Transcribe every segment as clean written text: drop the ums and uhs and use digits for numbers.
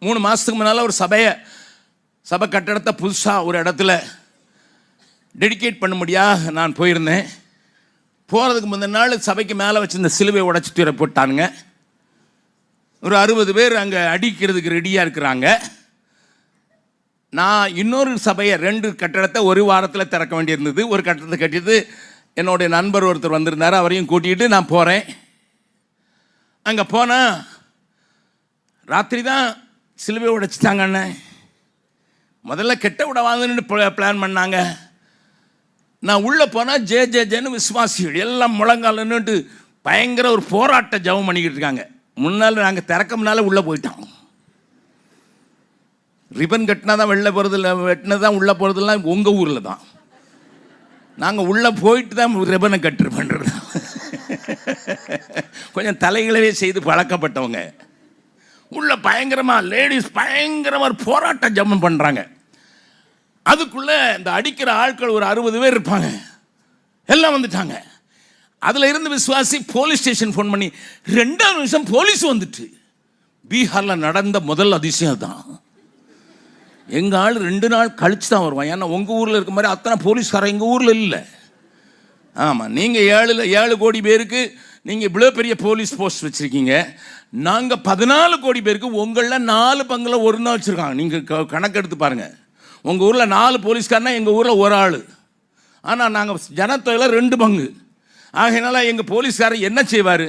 3 மாதத்துக்கு முன்னால் ஒரு சபை கட்டடத்தை புதுசாக ஒரு இடத்துல டெடிகேட் பண்ண முடியாது நான் போயிருந்தேன். போகிறதுக்கு முந்தின நாள் சபைக்கு மேலே வச்சு இந்த சிலுவை உடைச்சி தூர போட்டானுங்க. ஒரு 60 பேர் அங்கே அடிக்கிறதுக்கு ரெடியாக இருக்கிறாங்க. நான் இன்னொரு சபையை 2 கட்டடத்தை ஒரு வாரத்தில் திறக்க வேண்டியிருந்தது. ஒரு கட்டடத்தை கட்டிட்டு என்னுடைய நண்பர் ஒருத்தர் வந்திருந்தார், அவரையும் கூட்டிகிட்டு நான் போகிறேன். அங்கே போனால் ராத்திரி தான் சிலுவை உடைச்சிட்டாங்க. அண்ணன் முதல்ல கெட்ட விடவாங்கன்னு பிளான் பண்ணாங்க. நான் உள்ளே போனால் ஜேன்னு விசுவாசிகள் எல்லாம் முழங்காலன்னுட்டு பயங்கர ஒரு போராட்ட ஜபம் பண்ணிக்கிட்டு இருக்காங்க. முன்னால் நாங்கள் திறக்க முன்னால் உள்ளே போயிட்டோம். ரிப்பன் கட்டினா தான் வெளில போகிறதில்ல, வெட்டினது தான் உள்ளே போகிறதுலாம் உங்கள் ஊரில் தான். நாங்கள் உள்ளே போயிட்டு தான் ரிப்பனை கட்டு பண்ணுறது. கொஞ்சம் தலைகளவே செய்து பழக்கப்பட்டவங்க. உள்ள பயங்கரமாக லேடிஸ் பயங்கரமாக போராட்ட ஜபம் பண்ணுறாங்க. அதுக்குள்ளே இந்த அடிக்கிற ஆட்கள் ஒரு 60 பேர் இருப்பாங்க. எல்லாம் வந்துட்டாங்க. அதில் இருந்து விசுவாசி போலீஸ் ஸ்டேஷன் ஃபோன் பண்ணி 2ஆம் நிமிஷம் போலீஸ் வந்துட்டு. பீகாரில் நடந்த முதல் அதிசயம் தான். எங்கள் ஆள் 2 நாள் கழித்து தான் வருவான். ஏன்னா உங்கள் ஊரில் இருக்க மாதிரி அத்தனை போலீஸ்காரன் எங்கள் ஊரில் இல்லை. ஆமாம், நீங்கள் 7 கோடி பேருக்கு நீங்கள் இவ்வளோ பெரிய போலீஸ் போஸ்ட் வச்சுருக்கீங்க. நாங்கள் 14 கோடி பேருக்கு உங்களில் 4 பங்கில் 1 நாள் வச்சுருக்காங்க. நீங்கள் கணக்கெடுத்து பாருங்கள். உங்கள் ஊரில் 4 போலீஸ்காரனா எங்கள் ஊரில் 1 ஆள். ஆனால் நாங்கள் ஜனத்தொகையில் 2 பங்கு. ஆகையினால எங்கள் போலீஸ்காரர் என்ன செய்வார்?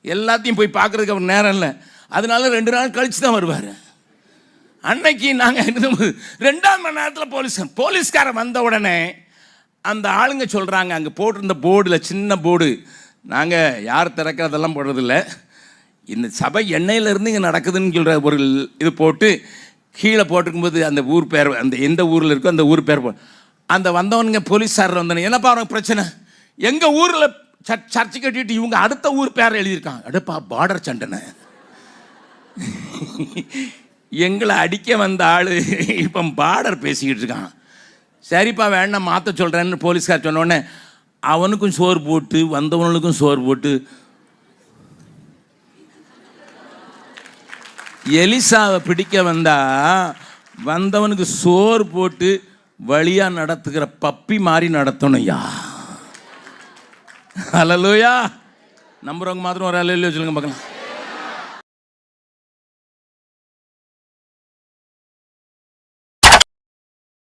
எல்லாத்தையும் போய் பார்க்குறதுக்கு அவர் நேரம் இல்லை. அதனால 2 நாள் கழித்து தான் வருவார். அன்னைக்கு நாங்கள் 2ஆம் மணி நேரத்தில் போலீஸ்காரன் வந்த உடனே அந்த ஆளுங்க சொல்கிறாங்க, அங்கே போட்டிருந்த போர்டில் சின்ன போர்டு, நாங்கள் யார் திறக்கிறதெல்லாம் போடுறதில்ல, இந்த சபை எண்ணெயிலேருந்து இங்கே நடக்குதுன்னு சொல்கிற ஒரு இது போட்டு கீழே போட்டிருக்கும்போது அந்த ஊர் பேர், அந்த எந்த ஊரில் இருக்கோ அந்த ஊர் பேர் அந்த வந்தவனுங்க போலீஸார் வந்தவனே, என்னப்பா அவனுக்கு பிரச்சனை? எங்கள் ஊரில் சர்ச்சை கட்டிட்டு இவங்க அடுத்த ஊர் பேர் எழுதியிருக்காங்க. அடுப்பா பார்டர் சண்டனை. எங்களை அடிக்க வந்த ஆள் இப்போ பார்டர் பேசிக்கிட்டு இருக்கான். சரிப்பா வேண்டாம் மாற்ற சொல்கிறேன்னு போலீஸ்கார் சொன்னோடனே அவனுக்கும் சோறு போட்டு வந்தவனுக்கும் சோறு போட்டு எலிசாவை பிடிக்க வந்தவனுக்கு சோறு போட்டு வழியாக நடத்துகிற பப்பி மாதிரி நடத்தணும்யா. ஹல்லேலூயா. நம்புறவங்க மாத்திரம் ஒரு ஹல்லேலூயா சொல்லுங்க பார்க்கலாம்.